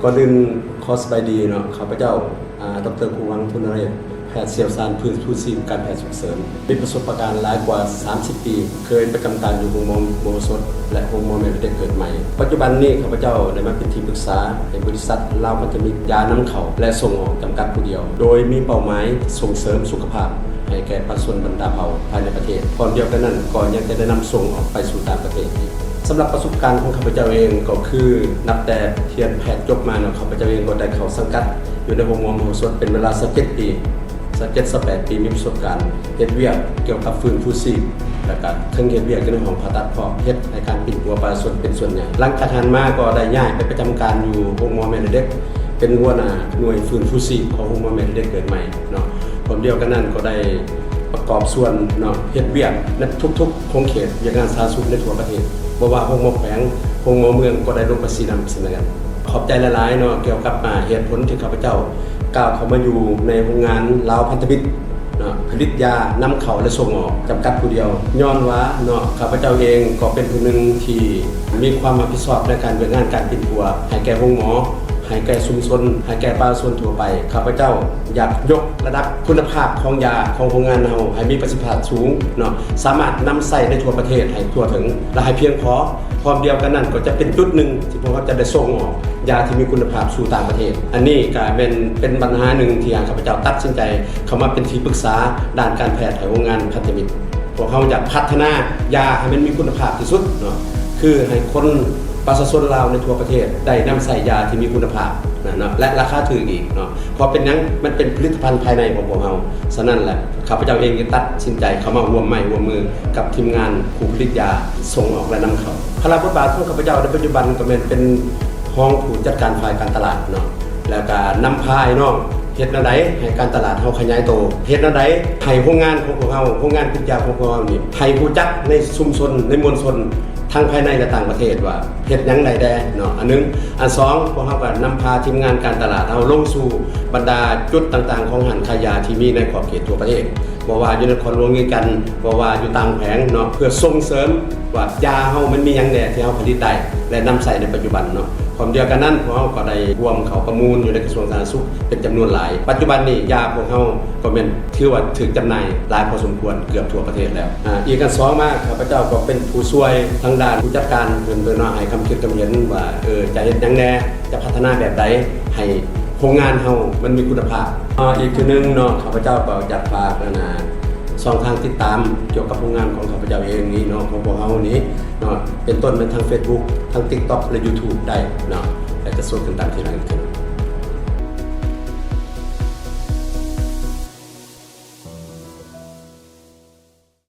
ก่อนอื่นขอสบายดีเนาะข้าพเจ้าดร.ภูวังค์ ทุนนเรศแพทย์เชี่ยวชาญพื้นผู้ชีพการแพทย์ฉุกเฉินมีประสบการณ์หลายกว่า30 ปีเคยประจำการอยู่โรงพยาบาลโมสดและโรงพยาบาลแม่เด็กเกิดใหม่ปัจจุบันนี้ข้าพเจ้าได้มาเป็นที่ปรึกษาในบริษัทลาวพันธมิตรยานำเข้าและส่งออกจำกัดผู้เดียวโดยมีเป้าหมายส่งเสริมสุขภาพให้แก่ประชาชนบรรดาเผ่าภายในประเทศพร้อมเดียวกันนั้นก็ยังจะได้นำส่งออกไปสู่ต่างประเทศอีกสำหรับประสบการณ์ของข้าพเจ้าเองก็คือนับแต่เรียนแพทย์จบมาเนาะข้าพเจ้าเองก็ได้เข้าสังกัดอยู่ในโรงพยาบาลมโหสถเป็นเวลา17 ปี17-18 ปีมีประสบการณ์เฮ็ดเวียกเกี่ยวกับฟื้นฟูชีพและก็ทั้งเฮ็ดเวียกในห้องผ่าตัดพร้อมเฮ็ดในการปิดหัวประชาชนเป็นส่วนใหญ่หลังการมาก็ได้ย้ายไปประจำการอยู่โรงพยาบาลแม่เด็กเป็นหัวหน้าหน่วยฟื้นฟูชีพของโรงพยาบาลแม่เด็กเกิดใหม่เนาะพร้อมเดียวกันนั้นก็ได้ประกอบส่วนเนาะเฮ็ดเวียกในทุกๆโครงเขตอย่างงานสาธารณสุขในทั่วประเทศบ่ว่าโรงพยาบาลแขวงโรงพยาบาลเมืองก็ได้ลงประสิทธิ์นำเสนอขอบใจหลายๆเนาะเกี่ยวกับเหตุผลที่ข้าพเจ้าก้าวเข้ามาอยู่ในโรงงานลาวพันธมิตรผลิตยานำเข้าและส่งออกจำกัดผู้เดียวย้อนว่าเนาะข้าพเจ้าเองก็เป็นผู้หนึ่งที่มีความรับผิดชอบในการบริหารการปิดตัวให้แก่โรงหมอให้แก่ชุมชนให้แก่ประชาชนทั่วไปข้าพเจ้าอยากยกระดับคุณภาพของยาของโรงงานเราให้มีประสิทธิภาพสูงเนาะสามารถนำใส่ในทั่วประเทศให้ทั่วถึงและให้เพียงพอพร้อมเดียวกันนั้นก็จะเป็นจุดหนึ่งที่พวกเขาจะได้ส่งออกยาที่มีคุณภาพสู่ต่างประเทศอันนี้ก็เป็นปัญหาหนึ่งที่ข้าพเจ้าตัดสินใจเข้ามาเป็นที่ปรึกษาด้านการแพทย์ให้โรงงานพันธมิตรพวกเขาอยากพัฒนายาให้มันมีคุณภาพที่สุดเนาะคือให้คนประชาชนลาวในทั่วประเทศได้นำใส่ยาที่มีคุณภาพนะและราคาถูกอีกเนาะเพราะเป็นนั้นมันเป็นผลิตภัณฑ์ภายในของพวกเราฉะนั้นแหละข้าพเจ้าเองก็ตัดสินใจเข้ามาร่วมมือกับทีมงานผู้ผลิตยาส่งออกและนำเข้าพระบทบาทของข้าพเจ้าในปัจจุบันก็เป็นห้องผู้จัดการฝ่ายการตลาดเนาะแล้วก็นำพาไอ้น้องเฮ็ดแนวใดให้การตลาดเฮาขยายโตเฮ็ดแนวใดให้โรงงานของพวกเราโรงงานผลิตยาของพวกเรานี่ให้ผู้จักในชุมชนในมวลชนทั้งภายในและต่างประเทศว่าเฮ็ดหยังใดแดเนาะอันนึงอันสองพวกเราก็นำพาทีมงานการตลาดเฮาลงสู่บรรดาจุดต่างๆของหันขายยาที่มีในขอบเขตทั่วประเทศบ่ว่าอยู่ในนครหลวงนี่กันบ่ว่าอยู่ต่างแขวงเนาะเพื่อส่งเสริมว่ายาเฮามันมีหยังแน่ที่เฮาผลิตได้และนำใส่ในปัจจุบันเนาะพร้อมเดียวกันนั้นพวกเราก็ได้รวมเข้าประมูลอยู่ในกระทรวงสาธารณสุขเป็นจำนวนหลายปัจจุบันนี้ยาพวกเราก็เป็นถือว่าถึงจำหน่ายหลายพอสมควรเกือบทั่วประเทศแล้วอีกอันสองมาข้าพเจ้าก็เป็นผู้ช่วยทางด้านผู้จัดการเพิ่นเนาะให้คำคิดคำเห็นว่าจะเฮ็ดหยังแน่จะพัฒนาแบบใดให้โรงงานเฮามันมีคุณภาพอีกทีนึงเนาะข้าพเจ้าก็อยากฝากนะช่องทางติดตามเกี่ยวกับโรงงานของข้าพเจ้าเองนี้เนาะของพวกเรานี้เนาะเป็นต้นเป็นทาง Facebook ทาง TikTok และ YouTube ได้เนาะและจะส่งกันตามที่หลังอีกที